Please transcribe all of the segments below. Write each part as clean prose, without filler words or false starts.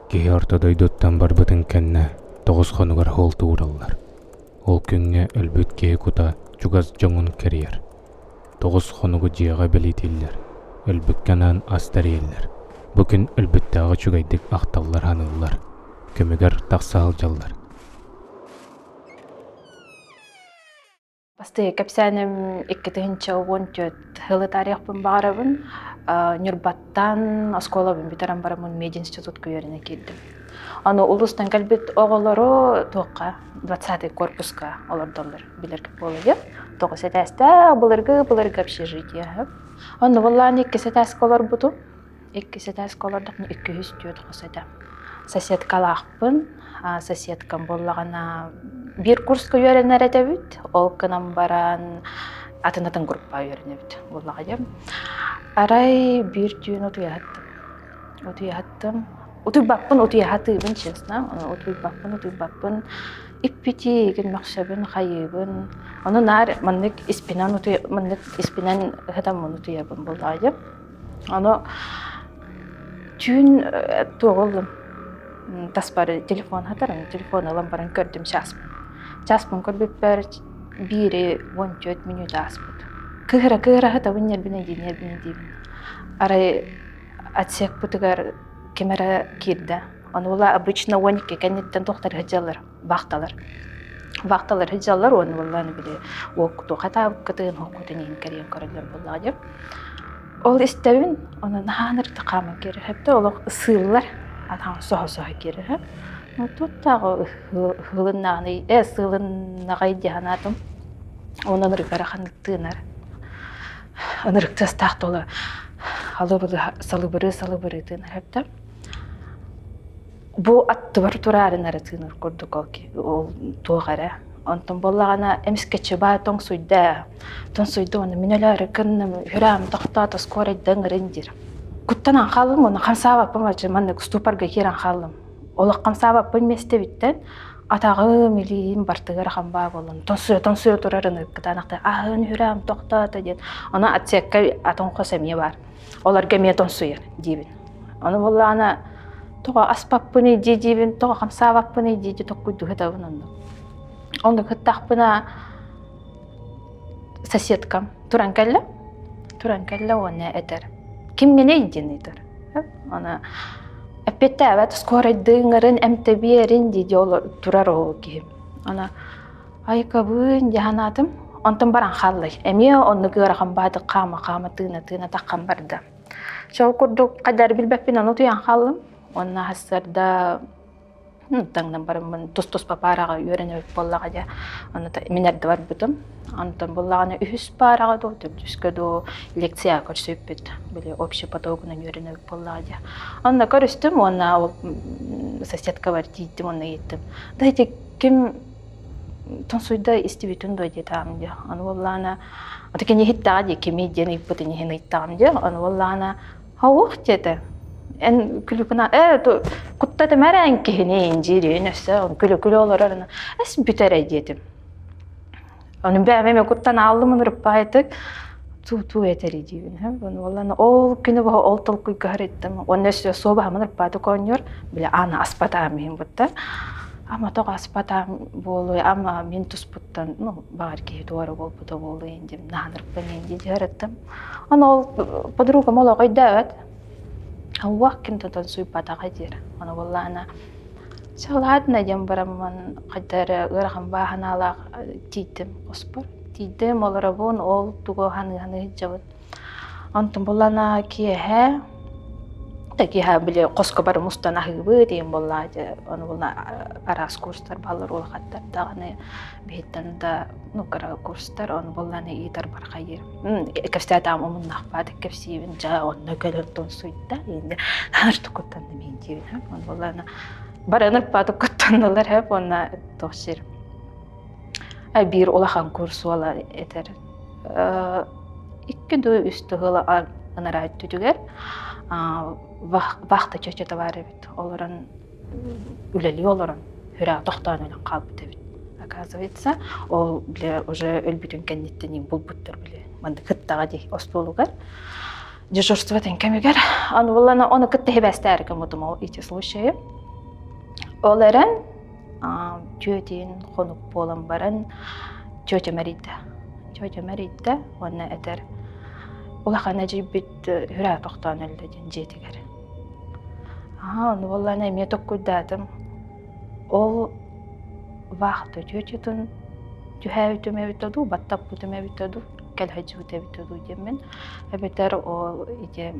Киһи ортодойдуттан барбытын кэннэ тоҕус хонугар хол туураллар. Ол күнгэ өлбүт киһи кута чугас жоҥун кэрийэр. Тоҕус хонугу дьиэҕэ билиитиллэр. Өлбүккэнэн астарииллэр. Бу күн өлбүттээҕи чугайдык ахталлар ханыллар. Көмүгэр тахсаалдьаллар. Басты кепсәнем 2-нче хылы тарихпын бағарабын. Нюрбаттан осколабын битерен барамын мединститут күйеріне келдім. Аны улустан кәлбет оғылары тоққа 20-й корпуска олардалар билерге болады. Тоғы сәтәсті бұлырғы общежитие. Аны валланы 2 сәтәскі олар бұду. 2 сәтәскі олардық 200 түйет қосады. Соседкалақпын. Соседкам боллағана bir курска үйеренер әтәбіт. Ол кынан баран атын группа үйеренебіт. Боллаға арай bir түйін отуяттым. Отуйбаппын отуяттыбын, честно. Отуйбаппын. Иппити еген мақшабын, қайыбын. Оны нар маннык испинан ғытамын отуябын боллаға. Оны түйін тоғылым. Таспары телефон хатарын, телефон алам баран көрдім часпын көрбіп бәр 1-14 минут аспыд. Кыгыра хатабын нербіне дейбін. Арай атсек бұтығар кемера кирді. Оны ола обычно 12 кәнеттен тоқтар хыджалар, бақталар. Бақталар хыджалар, оны оланы біле оқыту қатабы кытығын оқытын ең кәрен көрілер болағыр. Ол істәуін, оны нағанырды қамы кері. Хәпті олық сыйлар. Атаң соға кері. Тоттағы ғылыннағыны, сылыннағай дегенатым. Онын ұрықара қандықтығынар. Анырықтас тақтолы салыбыры тығынар әпті. Бұ атты бар тұрарын әрі тығынар көрдік ол тоғары. Онтын болағана әміскетші бай тоң суйды оны мінелері күннім хүрәм тоқтаты скорай дыңырындер. Күттанан қалым, оны қамсабаппын бәлі, мәнді ступарға керен қалым. Олық қамсабаппын месте біттен, атағы милиін бартығыр қамба болын. Тонсуы тұрарын ұқытанақта, ағын хүрәм тоқтаты ден. Оны атсекке атын қосаме бар. Олар кәме тонсуыр дейбін. Оны болағана тоға аспаппыны дейбін, тоға қамсабаппыны дейді тоққойды ғытабын онды. Онды ғыттақпына соседкам туран кәлі оны әтір. Ким гене иденидер. Ана әпетте әвәт скорай дыңырын әмтәберін дейді олар тұрар ол кейім. Ана айқабын жағанатым, онтын баран қаллай. Әме оны ғыраған бады қама тына таққан барды. Шол күрді қадар білбәппен оны тұян қалым. Оны хасырда таңдан барымын тұс папараға үйрені өп боллаға да. Мен әрді бар бұдым. Антон боллағаны үхіс параға да, түскөді лекция көрсөп бет. Біле общий потогынан үйрені өп боллаға да. Онда көрістім, оны соседка бар дейдім, оны еттім. Дайте кім тонсуйда істебетін дойде тағым де. Оны боллағына, отеке не хиттаға де, кеме дені бұты нехен иттағым де. Оны боллағына, хауық деді. En külüküna kuttata meren kihine injiri nesse on külükülü olarına es bütere dedim. Onun ben kuttan aldım rıpaytık tu eteri diyün hem onu vallahi ol günü bu oltal kuykar ettim. Onun üstüne soba hamur rıpaytık oynuyor bile ana aspata mıyım butta. Ama toq aspata bolu ama men tusputtan no бар ki doğru bol bu da bolu indim nanır ben indi jaratım. Onu подруга мола qaydavat. Awak kinta tansuy pataka jir. Ano wala Salat na jam baraman kadar gerakan bahan ala titem ospor. Titem olarabon ol tugo hani jawat. Antum bolana kihe. Takiha bile qoska bar mustanah gibi diyem bollaja. Ano bolna aras kurslar balar ol kadar dağını bihitan da nukara kurslar onu bollana itar barkayır. Kafsta tam onun nahbat kafsivin ja onu kadar tonsuyda indi. Har tukutan da mendivin ha. Onu bollana baranır patuk kutanlar hep ona toşir. Bir olahan kursu ola eter. İki de üstü hala anarat tütüger. Vaqta çöçete var evet. Onların üleli onların hüra toxtan öyle kalıp evet. Оказывается, o bile уже ölbütün kendini bulbuttur bile. Manda kıttağa di ostolugar. Дежурство тен кемигер. Он валана он кытты хебастар кемутум эти случаи. Оларан түйетин хонук болан баран тетя Марида онна этер улахана жибит хүрә тоқтан өлден жетигер. Оны боллана мен токкудатым. Ол вахты тетятын түһәбитүмә битоду, баттап бутума битоду, кәлһәҗү тәбитоду демен. Әбетер ол иде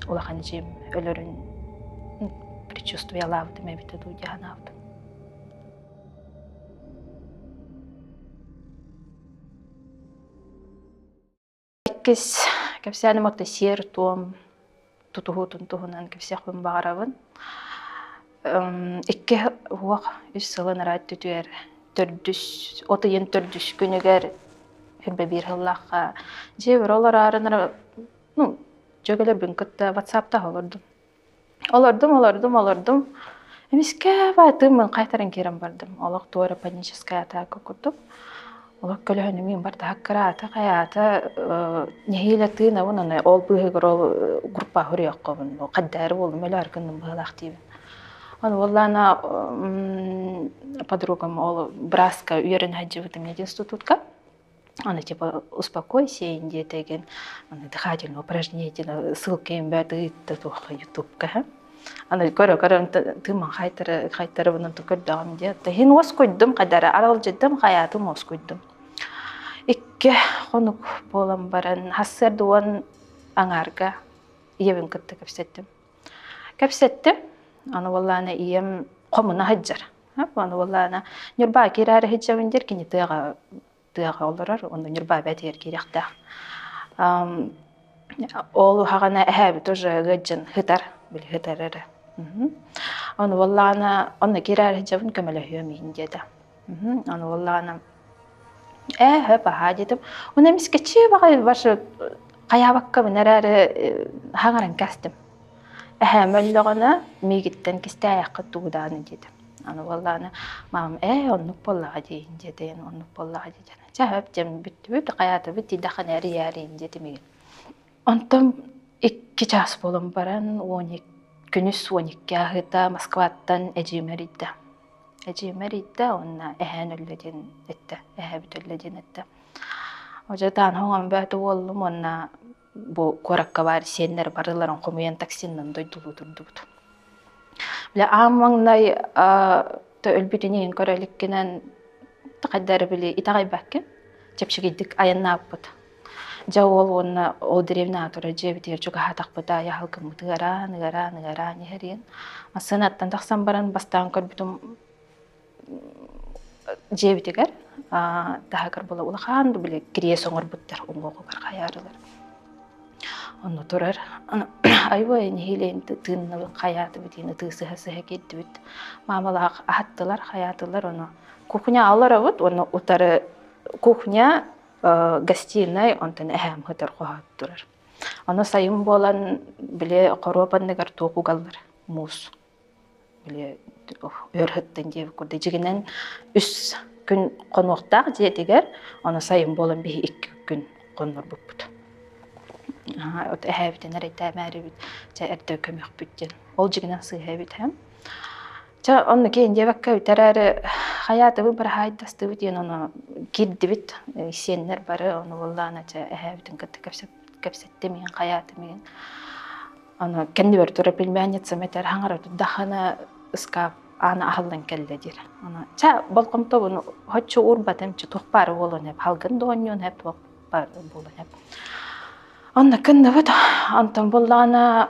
улахана жим өлөрүн предчувствие лавтыма битоду диханавды. Кис кепсәне моты сер том тутуһутун туһунан кепсәхүн багарабын. Икке уақ үс сылын райт түтүер төрдүс отыйын төрдүс күнүгер хүрбе бир хыллакка жебир олар арыныр жөгөлөр бүн кытта WhatsApp'та олордум эмиске баатымын кайтарын керем бардым. Олок туора паническая атака курдум. Олок көлөһөнү мен бар тахаккарата каята нехиле тыына онаны ол быгыр ол группа хуряккобун каддары болдум эле аркындын быылактыбын. Он воллана подругам ол Браска уерен хадживытым институтка. Она типа успокойся, инде деген, она дыхательное упражнение, ссылки им бәді туха ютубка. Она көрі тыман хайтары бұнын түкірдіғым де. Хин ос көйдім қадары, арал жедім қаятым ос көйдім. Икке қонук болам баран, хассарды он аңарға ебін күтті кәпсеттім. Аны воллана ием қомына хаджар. Аны воллана нюрба керәрі хаджавындер кені тыға оларар, оны нюрба бәтер керекті. Ол хағана әхәбі тоже ғаджан хытар, білі хытар әрі. Аны воллана, оны керәрі хаджавын көмілі хүйемейін деді. Аны воллана баға дедім. Оны мискетші бағай башы қаябаққа бінер әрі хағаран кәстім. Мөллөгөнө мегиттен кисте аяққа туғданы деді. Аны волланы мамам оннук боллаға дейін деді, оннук боллаға деді. Жауап жем бүт қаяты бүт идақан әрі деді меген. Онтым 2 час болым баран, күнүс 12 ағыта Москваттан Эжимеридді. Онна әхән өлледен етті, әхәбіт өлледен етті. Ожатан хоңам бәті олым, онна bu korakka var senler barıların komuyan taksinden doydulu durdu. Bile ammanlay ta ölbütünün körelikkenen taqaddarı bile itaqay bakken çepşigiddik ayanna apıt. Jawol onna o derevna atura jebiter juga hatak bada ya halkım tıgara neheriyen. Asanattan taqsan baran bastan körbütüm jebitiger daha kar bola ulaqan bile kiriye soңор buttar ongo kar kayarılar. Onu turar. Ayvay nehilin tığınlı hayatı bittiğini tığsıha gitti bit. Mamalar ahattılar, hayatılar onu. Kuhnya alır avut, onu utarı kuhnya gastiyinay ondan ehem hıtar kuhat turar. Onu sayım bolan bile korupan negar toku galır, mus. Bile örhütten diye kurdu. Jiginen 3 gün konuqtaq jetiger, onu sayım bolan bir 2 gün konur buput. Әһәбитен әрәйтә мәрибит, әрді көмек бүттен. Ол жігінен сыйға бит әм. Оны кейін дебәккә бит әрі хайаты бір хайдасты бит, оны кирді бит, сенлер бары, оны олланы әһәбитен кітті кәпсетті мен, хайаты мен. Оны кәнді бір тұры білмән етсім әтер, хаңар дақаны ұскап, аны ахылдан кәлді дер. Болқымты оны хотшы ұрбатым, тоқпары олын әп, халғын доғын әп, тоқпары болын әп. Онна кынны бут, антон боллана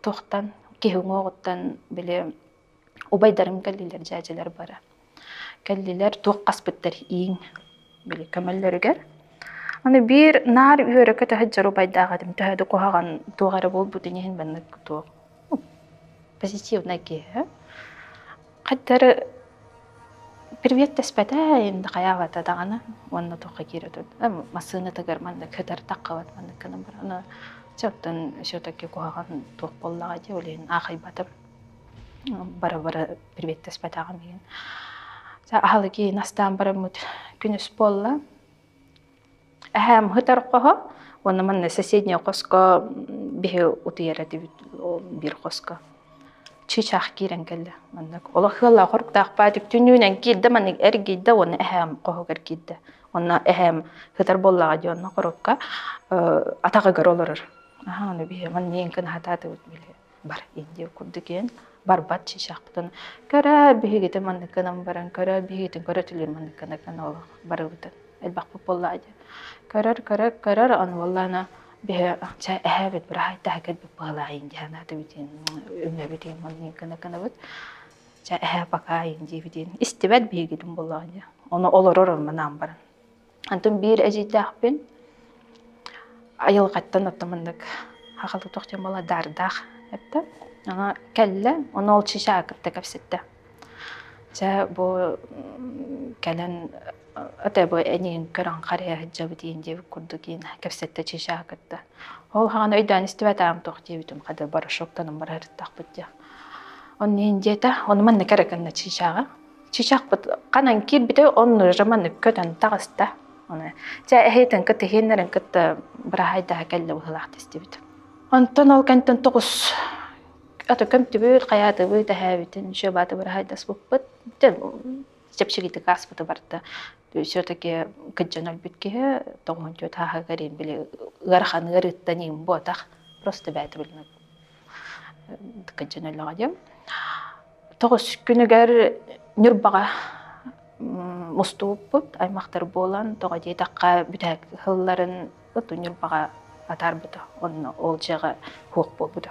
тоқтан, кехің оғыттан біле убайдарым кәлілер, жәжілер бары. Кәлілер тоққас біттер ең біле көмәллерігер. Оны бір нар үйері көті хаджар убайдағадым, төхәді қоғаған тоғары бол бұты нехін бәнді тоқ. Позитивна кеге. Қаттары Привет, теспәтә инде қаявата дағаны, онны тоққа кереді. Масыны тағыр маңда көтір таққават маңда кінің бір. Оны сөптін сөтәке қоған тоқ боллаға де, олейін ақай батып, бара-бара привет, теспәтә ағам еген. Ағалы кейін астан бары мұт күніс болла. Әхәм ғытар қоға, оны маңда соседния қосқа бейі ұты ереді бір қосқа. чичах кирен келле маннык ола хыла хорктак бадып түнүнен кирде маннык эргидде оны эхем когер кирде оны эхем хытар боллага жонна корокка атага горолор аны бие маннен кен хататы биле бар инде курдыген барбат чичах бутун кара бигете маннык канам баран кара бигете көрөтүлөр маннык кана барыбытын элбак боллаажы карар ан валлана бе ча эхебет брай тагет балаин жана дебитин өмө битин манни кана бут ча эхе пока инди битин истебет бигидим боллаажы оны олорор манам бар антын бир эжитахпен айыл каттан оттамандык хакылды тохтен бала дардах эпте ана келле оны ол чиша кытта капсетте ча бу келен ата бу энин көрөн карыя жабытын деп курдугин капсетте чиша кытта ол хаган өйдөн истебетам тохтебитим када бар шоктанын барар такпытja он ниндета оны манна керекенна чишага чишак бут канан кирбите он жаман көтөн тагыста оны жа эхетен кытты хеннерен кытты брахайда келле ухлахт истебит онтон ол кантен тогус ата көмтүбүт каятыбыт хабитин шөбаты брахайдас буппут чепчигити гаспыты барда все-таки кыджанал битке тогон жот хагарин биле гархан гарыттанин ботах просто бәйт билне кыджаналга дем тогус күнүгөр нурбага муступпут аймактар болан тога жетакка бүтәк хылларын өтү нурбага атар бута онно ол жага хук болбута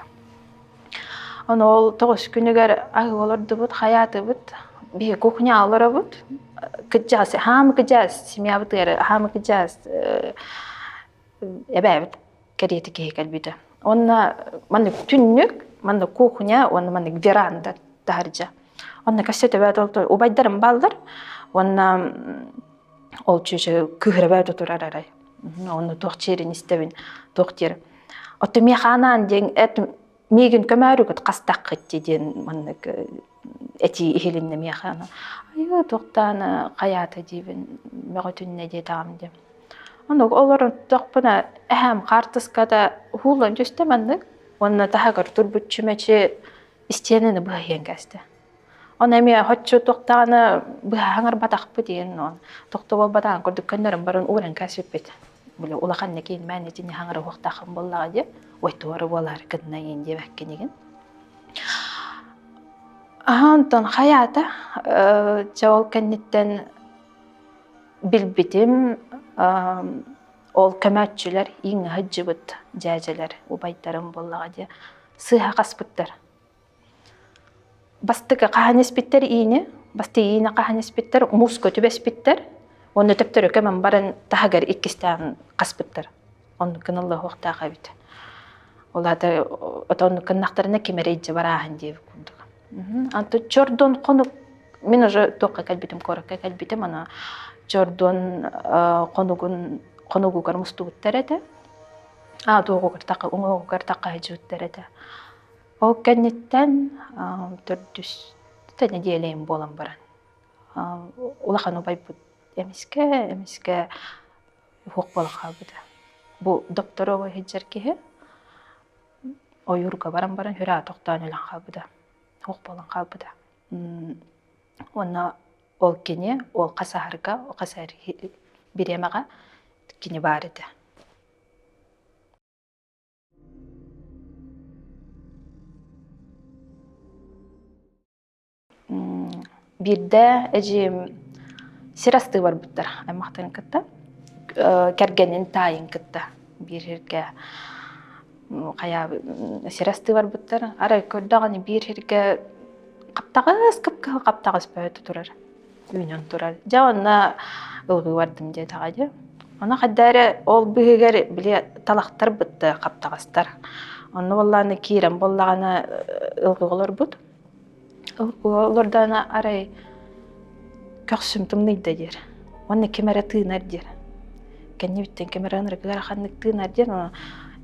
оны ол тогус күнүгөр агыларды бут хаяты бут бие кухня алара бут кыджас хам кыджас семья бутер хам кыджас эбэбит керети кекел бита онна маны түннүк маны кухня онна маны веранда таржа онна кассета бат убайдарым балдар онна ол чүчө кыграбат турарай онна тохчерин истебин тохтер отми ханан ден эт мигин көмөрүгөт кастак деген маннык эти ихилинне механа айы токтаны каята дибин мөгөтүнне де таамды аны олор токпуна эхем картыскада хулан жүстеманды онна тахагар турбутчумечи истенени быйен касты она эме хотчу токтаны быхаңар батакпы деген он токтобол батан көрдүк көндөрүм барын уран касыппет биле улаканне кийин мени тини хаңар уктакын боллага же ойтору болар кыднайын деп аккенеген антон хаята жабал кеннеттен билбитим ол көмөтчүлөр иң хыжыбыт жажелер убайдарым боллага же сыха каспыттар бастыга каханеспиттер ийни басты ийни каханеспиттер мус көтүбеспиттер оны тептер көмөн барын тахагар иккистен каспыттар оны кыналла уктага бит оларды отон кыннактарына кемерейже барахан деп курдук анты чордон кону мен уже токка калбитим коракка калбитим ана чордон конугу гармустугуттерете тоогугар така унгугар така жууттерете ол кеннеттен төрдүс неделем болам баран улахан убайбут эмиске хук болакабыда бу докторова хиджеркеhe оюрга баран хүрө токтон элен кабыда хук болан кабыда онна ол кене ол касарга касар биремага кене бар эди бирде эжим сирасты бар буттар аймактын кытта кергенин тайын кытта бирерге кая сирасты бар буттар ара көрдөгөнү бирерге каптагыс бөтө турар үйнөн турар жаана ылгы бардым же тагажы ана кадары ол бигер биле талактар бытты каптагыстар аны балланы кирем боллагана ылгылар бут ылгылардан арай көксүмтүмний дер оны кемере тыынар дер кеннебиттен кемераныр гараханнык тыынар дер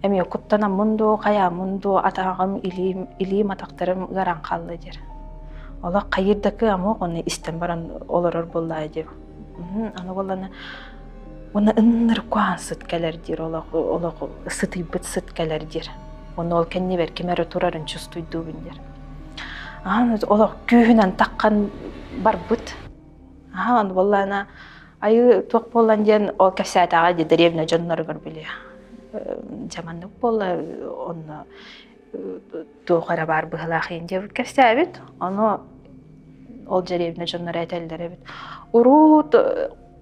эми куттана мунду кая мунду атагым илим атактарым гаран калды дер ола кайырдакы амок оны истен баран олорор боллай деп аны болланы оны ынныр куан сыткалар дер ола сытый быт сыткалар дер оны ол кеннебер кемере турарын чувствуйду биндер Аны олох күйүнөн таккан барбыт. Аны боллана айы тук болан ден ол касатага де деревня жонноргор биле. Жамандык болла онно туохара бар быхлахын деп касабит. Аны ол деревня жоннор этелдер бит. Урут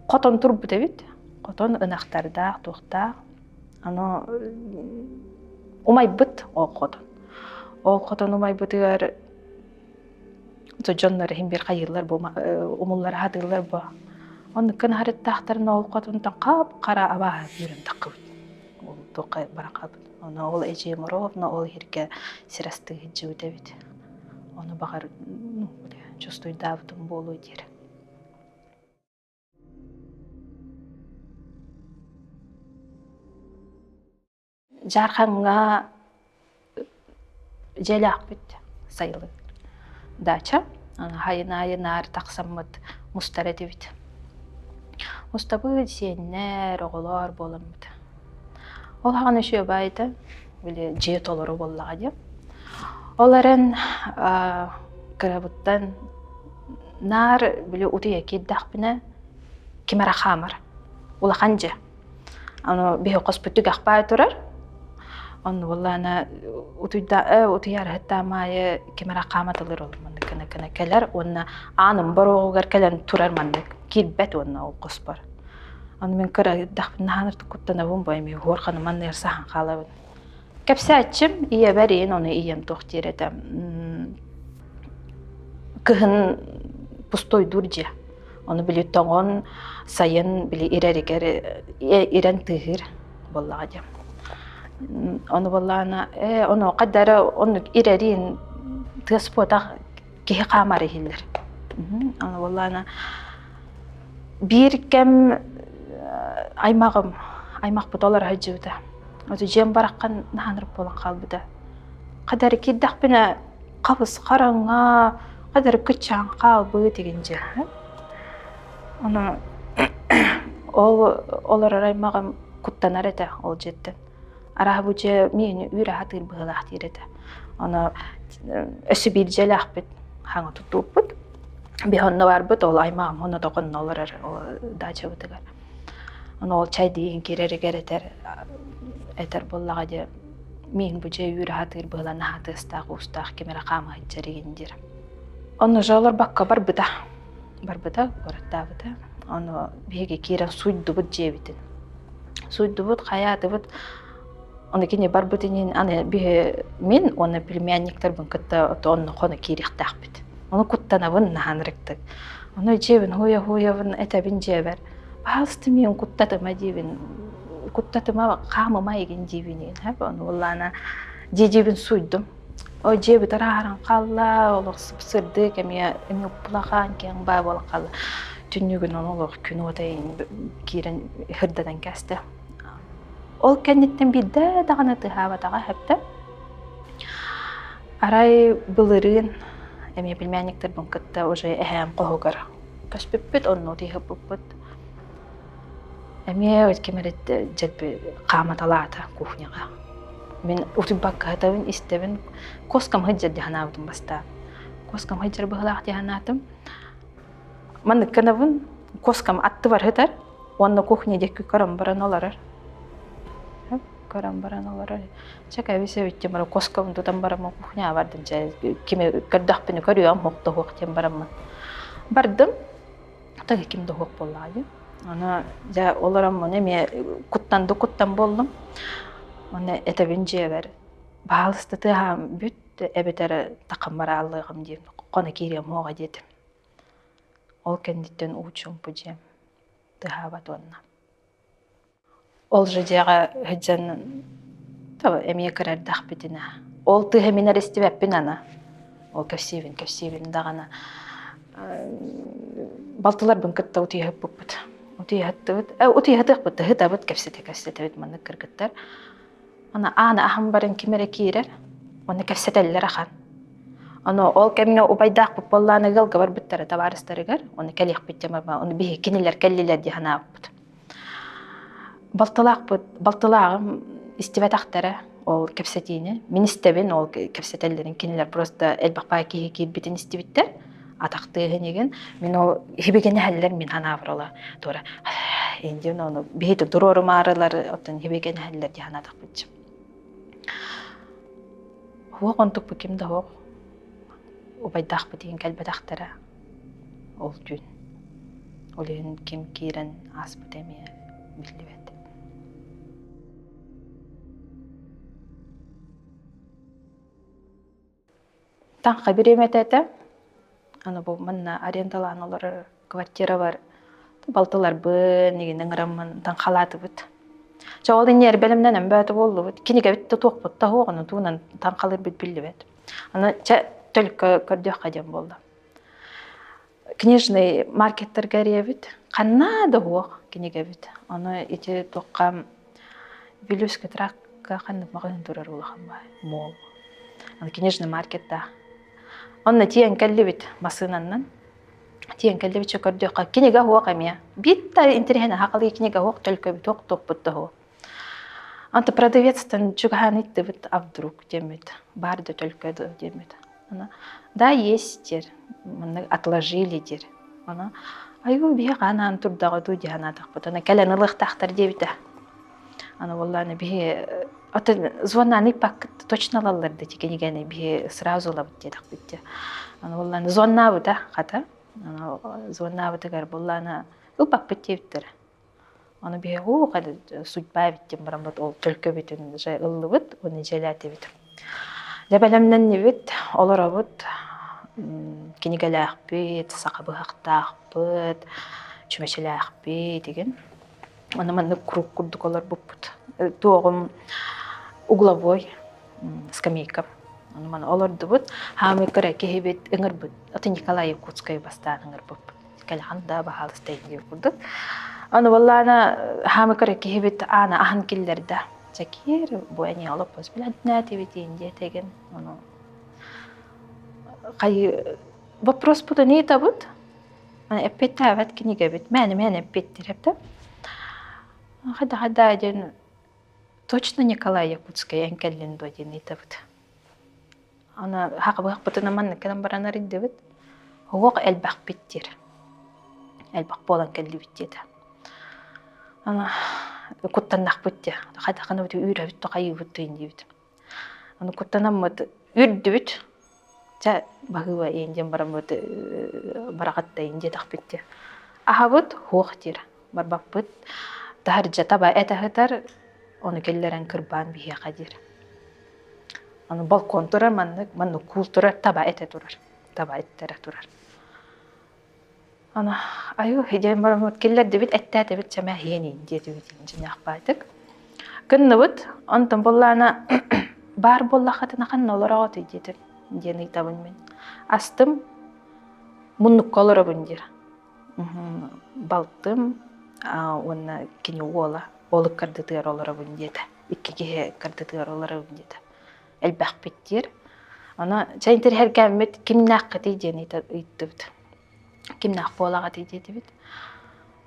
котон турбут бит. Котон ынактарда тухта. Аны умайбыт ол котон. Ол котон умайбытыгар жоннор хим бир кайылар бу умуллар хатылар бу. Оны кын харыт тахтарын ол котонтан кап кара аба бүрүн такып. Ол токай баракап. Оны ол эже моровна ол хирке сирасты жибде бит. Оны багар чувствует давтым болу дер. Жарханга желак бит сайылы. Дача, хайына-айынар тақсаммыт мустар этибит. Мустабы сеннер, оголор боламмыт. Ол хаган үшө байты, биле же толору боллага деп. Оларын кырабыттан нар биле утуя киддахпина кимара хамар. Улахан же. Аны бихе қоспыттык ақпай турар. Onu vallana utuyar hatta maya kimera qamatılır olmandı kana keler onna anım baroğugar kelen turar mandı kilbet onna o qospar. Onu men kara daqbın hanırtı kuttana bun baymi horqanı mandı yarsahan qalabın. Kapsaçım iya berin onu iyem toxtir etem. Kıhın pustoy durca. Onu bili toğun sayın bili iren tığır bollağa. Onu vallana onu qaddara onu irerin tıspota ki qamari hiller. Onu vallana bir kem aymaq bu dolar hajıda. O jem baraqan nahanırıp bolan qalbıda. Qaddara kiddaq bina qabız qaranga qaddara kıçan qalbı degince. Onu olar aymağım kuttanar ete ol jetten. Arah buca meni üre hatır bıhlaq direde. Onu ösü bir jelaq bit hanga tutup bit. Bir honna var bit ol aymağım honna toqun olar o daça bitigar. Onu ol çay deyin kireri eter bollağa de men buca üre hatır bıhlan hatı staq ustaq kemera qama hicerigindir. Onu jalar bakka bar bita oratta bita. Onu bege kira suydu bit jebitin. Suydu bit hayatı bit. Onu kine barbutinin ane bihe min onu plемянниктер bun katta onu konu kirixtaq bit. Onu kuttana bun nahanrıktık. Onu jebin hoya bun etabin jeber. Bastı men kuttatıma jebin. Kuttatıma qamama egin jebinin. Hep onu vallana jebin suydum. O jebi taraharan qalla oluq sırdı kemiya emi plaqan ken ba bol qalla. Tünnügün onu oluq gün otayin kiren hırdadan kasta. Ol kennetten bidde dağına tıhavatağa hepte. Aray bılırın, emi bilmeyenlikler bun kıtta oje ehem qohugar. Kaspipit onu tihapuput. Emi oit kemeret jedbi qamat alata kuhniga. Men utibak hatavin istevin koskam hijjad dihanavdum basta. Koskam hijjar bıhlaq dihanatum. Man kanavın koskam attı var hitar. Onna kuhnya dekü karam baran olarar. Karam baran olarar. Çaka bise bitti mara koskam tutam baram kuhnya vardım çay. Kimi kaddah beni karıyorum hokta hoktem baram. Bardım. Tabii kim de hok bolladı. Ana ja olaram mı ne kuttan boldum. Ona etabince ver. Bağlıstı tıha büt ebetere takambara Allah'ım diyeyim. Kona kiriyem hoğa dedim. Ol kenditten uçum bucem. Tıha bat onna. Ol jajağa hıcan tabi emiye karar dağbidine. Ol tıha miner istivep ana. Ol kafsivin dağına. Baltılar bun kıtta utiye hıppıpıt. Utiye hıtıqpıt. Hıtabıt kafsete bit manık kırgıttar. Ana aham barın kimere kirer. Onu kafseteller axan. Onu ol kemine ubaydaq bollana gılgı var bittara tabarıstarıgar. Onu kaliyaq bittemama. Onu bihi kiniler kalliler dihana apıt. Baltılağım istivet axtara. ол кепсетине. Мен истебин ол кепсетелерин кинилер просто элбакпай кирбитин истебиттер. Атактыгынеген мен ол хибегене хәлләр мен хана брола тора. Энди оны бейте дурору марылар оттан хибегене хәлләр ди хана тапчы. Хуак онтук буким да хуак. Убайдах битин калбадахтара. Ол жүн. Олен ким кирен ас битеме билбет. Тан хабиреметете. Аны бу манна арендаланулар квартира бар. Балтылар бы неген ыңрамын тан халаты бит. Жол инер белемнен эмбәте болду бит. Кинеге бит токпут та хоганы туунан тан калыр бит билбет. Аны только көрдөх кадем болду. Книжный маркеттер гаребит. Канна да хог кинеге бит. Аны ите токкам Вилюшка тракка канны магазин турар улахан бай. Мол. Аны книжный маркетта. Онна тиен каллибит масынаннан. Тиен каллибит чөкөрдөк кинеге хог эмия. Битта интернет хакылы кинеге хог только бит ток бутта хог. Анта продавецтан чуган итте бит а вдруг демет. Барды только демет. Она да есть дер. Маны отложили дер. Она айгу бия ганан турдагы ду дияна так. Она каленылык тахтар дебит. Она валланы бие ата звонаны пак точно лалларды тикенигени бие сразу лабыт дедик битте. Она валланы звоннабы да хата. Она звоннабы тегер булланы упак биттептер. Аны бие о кады судьба биттем барамбат ол төлкө бүтүн жай ыллыбыт, оны желати бит. Жабаламнан небит, олоробут кинигелах бит, сакабыхтах бит, чүмешелах бит деген. Аны маны круг курдук олар буппут. Тоғым угловой скамейка. Аны маны оларды бут, хамы кыра кехебет ыңыр бут. Аты Николай Якутская бастан ыңыр буп. Калханда бахал стейги курдук. Аны валлана хамы кыра кехебет ана ахан киллерде. Чакир буяни алып бос биладна тибетин деген. Аны кай вопрос буда не табут? Аны эппеттават киниге бит. Мен эппеттирепте. Хада один точно Николай Якутская энкеллен додин итабыт. Ана хакбак бутына манны кем баранар иддебит. Хуак элбак биттир. Элбак болан келли биттеди. Ана куттаннак битте. Хада кана бит үйрө бит кайы бит индибит. Ана куттанам мыт үрдүбит. Жа багыва энден барамыт барагатта инде так битте. Ахабыт хуактир. Барбак бит. Тахаржа таба этахытар оны келлерен кырбан бие кадир. Аны балкон турар манны кул турар таба эте турар. Таба эттер турар. Ана аю хиден барамыт келлер дебит эттә дебит чама хени дете бит инженях байтык. Кынны бит антын боллана бар болла хатына канна олорагат дете дени табын мен. Астым мунну колора бундир. Балтым оны кини ола олып кардытыр олары бүндеді. Иккеге кардытыр олары бүндеді. Элбақ биттер. Ана чайынтер хәргәмет кимнақ қыты ден иттібіт. Кимнақ болаға дейдеді бит.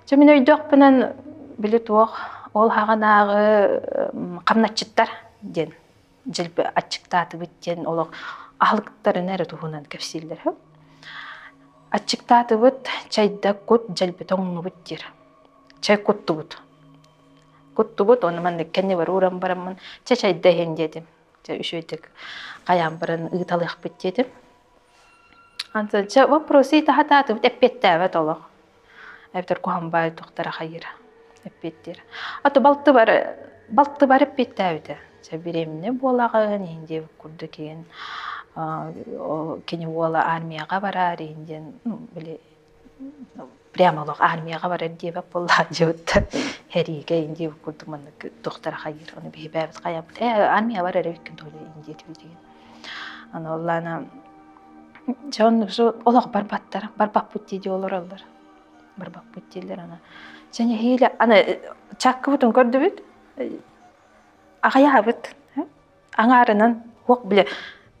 Чамин өйдіқ бінен білі туақ ол хағанағы қамнатчыттар ден. Жылбі атчықтаты біттен олық ағылықтарын әрі туғынан көпсілдер. Атчықтаты біт чайда көт жылбі тоңны біттер. Чай куттубут. Куттубут, оны манны кәне бар урам барамын. Чай дәйен дедім. Чай үшөйтік қаян барын ұйталық бит дедім. Антын чай вопросы тахататы бит әппеттәвәт олық. Әптер кухан бай тоқтара қайыр. Әппеттер. Аты балты бар әппеттәвіті. Чай береміне болағын, ендеп күрді кейін. Кені ола армияға барар, енден, біле, прямо лог армияға барар деп болла жөтті. Хәриге ендеп күрді мұны тоқтара қайыр. Оны бейбәбіт қаябыт. Армия барар өйткін толы ендет өйдеген. Аны олланы жауынлық жол олақ барбаттар. Барбақ бүттейді олар олар. Барбақ бүттейлер ана. Және хейлі, ана чаққы бұтын көрді бүт. Ағая бұт. Аңарынан оқ біле.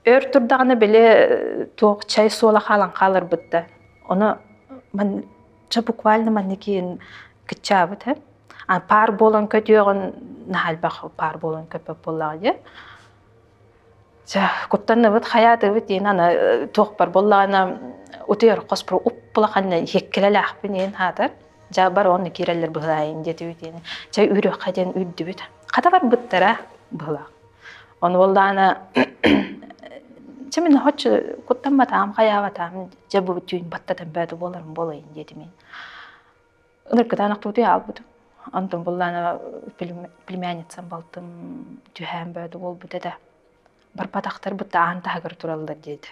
Өр тұрдағыны біле тоқ чай суала қалан қалыр бұтты. Оны man bukvalno man nekin kecabut he Пар болан көтüögün наhalbaq пар болан көпөп боллагы. Куттанны бит хаяты бит ана тоқпар боллагына утер қоспыр уппулаханна хеккелелах бинен хатар. Бар оны киреллер быһайын жетибит ени. Үрө каден үддү бит. Ката бар биттера была. Оны болдана чемин хоч куттамма таам хаява таам жабу түйүн баттатан бәді боларым болайын деди мен. Ыныркыданак тути албыдым. Антон болдана племянницам балтым түйән бәді болбуды да. Бар падактар бутта антагыр туралдар деди.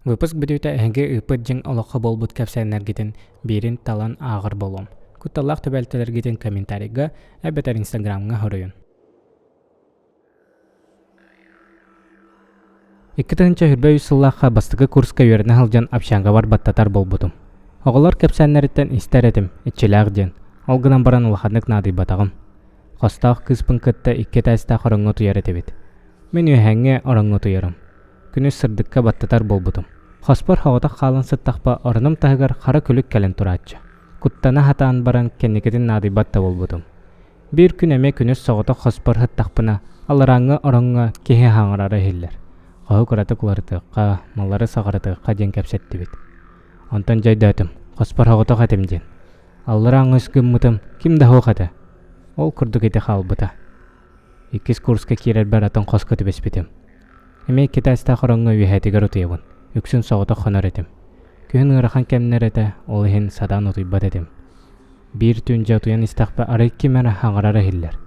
Выпуск бүтүтэ эһиги ыпыт жың олоққа болбут кәпсәннәргитин бирин талан ағыр болом. Кутталлах төбәлтелергитин комментарийга әбетер инстаграмга хоройын. 2-нче хүрбәй сыллахқа бастығы курска үйеріне халжан апшанға бар баттатар болбутум. Оғылар кәпсәннәріттен истер этим, итчеләғ ден. Алгынан баран улахаднык надый батағым. Қостақ кыспын кытта 2 тәсті қорыңғы туяр етебет. Мен үйәңге орыңғы туярым. Күні сырдыққа баттатар болбутум. Хоспор хоғытақ қалын сыттақпа орыным тағығар қара күлік кәлін тұратчы. Куттана хатаан баран кәнекетін надый батта болбутум. Bir күн әме күніз соғытақ хоспор хыттақпына алыраңғы орыңғы кеhe хаңырары хеллер. Қағы күраты құларытыққа, малары сағарытыққа ден кәпсетті бет. Онтан жайды өтім, хоспор хоғытақ әтім ден. Алыраңғы үскім мұтым, кім да хоқаты? Ол күрді кеті қалбыта. 2 курска керер бәр атын қосқы түбес бетім. Эме китаста хорыңга үйәтигер утуябын. Үксүн соғыта хонор этим. Күн ырахан кемнер эте, ол хин садан утуйбат этим. Bir түн жатуян истақпа ары кимера хаңарара хиллер.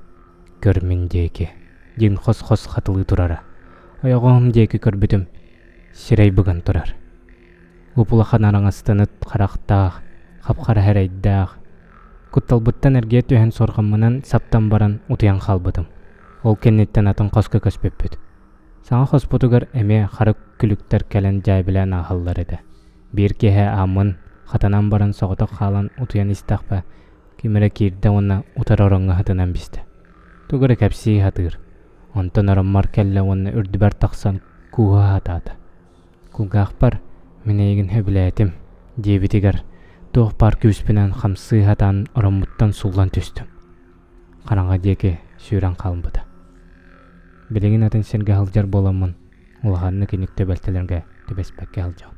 Көрмін дейки. Дин хос-хос хатылы турара. Ояғым дейки көрбүтім. Сирей бұган турар. Упулахан араңастыныт қарақтақ, қапқара әрейддақ. Кутталбыттан әрге түйен сорғымынан саптан баран утуян қалбыдым. Ол кеннеттен атын қосқа көспеппіт. Саңа хоспутугар эме харык күлүктер кэлен жай билен ахаллар эде. Bir кеһе амын хатанан баран соғытық халан утуян истақпа кимере кирде онна утар оронга хатынан бисте. Тугары кәпси хатыр. Онтан ороммар кәлле онна үрдібәр тақсан куға хатады. Кугақ бар менейгін хөбіләтім дебитигер тоқ бар күспінен қамсы хатан ороммуттан суллан түстім. Қаранға деке сүйран қалынбыды. Билигин атын сенге халжар боламын. Улаханны киник төбәлтелерге төбәспәкке халжау.